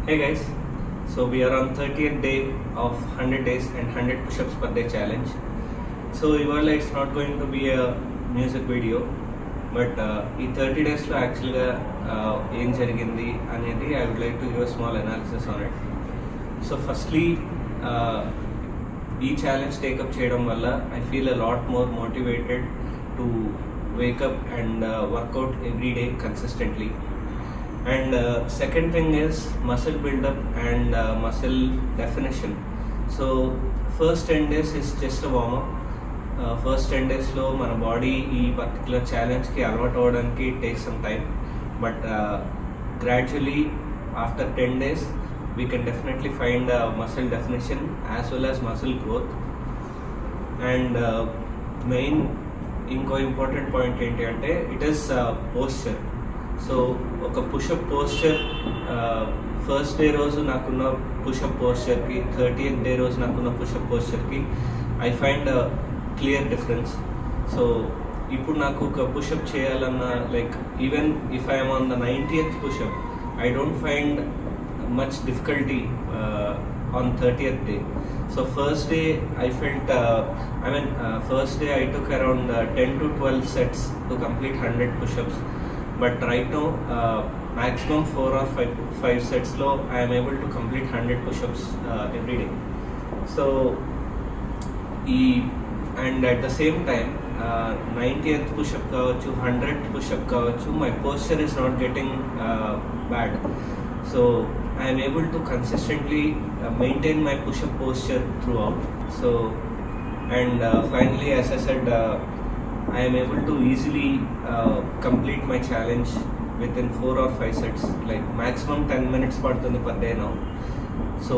Hey guys, so we are on 30th day of 100 days and 100 push-ups per day challenge. So ఇవాళ it's not going to be a music video, but ఈ 30 daysలో యాక్చువల్గా ఏం జరిగింది అనేది I would like to give a small analysis on it. So firstly, ఈ challenge take up చేయడం వల్ల I feel a lot more motivated to wake up and work out every day consistently. And second thing is muscle build-up and muscle definition. So first 10 days is just a warm-up. First 10 days లో మన body ఈ particular ఛాలెంజ్కి అలవాటు అవ్వడానికి it takes some time, but gradually after 10 days we can definitely find muscle definition as well as muscle growth. And main ఇంకో important point ఏంటి అంటే it is posture. So ఒక pushup posture first day రోజు నాకున్న pushup పోస్చర్కి 30th day రోజు నాకున్న pushup పోస్చర్కి I find clear difference. So ఇప్పుడు నాకు ఒక పుషప్ చేయాలన్న like even if I'm on the 90th pushup I don't find much difficulty on 30th day. So first day I felt first day I took around 10 to 12 sets to complete 100 push-ups, but right now maximum 4 or 5 sets lo I am able to complete 100 push-ups every day. So and at the same time 90th push-up kavachu 100th push-up kavachu my posture is not getting bad. So I am able to consistently maintain my push-up posture throughout. So and finally, as I said, I am able to easily complete my challenge within 4 or 5 sets. Like maximum 10 minutes per day now. So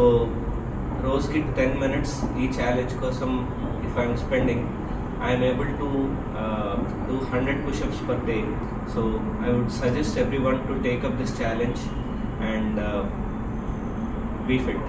రోజుకి 10 minutes ఈ challenge కోసం if I am spending, I am able to do 100 push-ups per day. So I would suggest everyone to take up this challenge and be fit.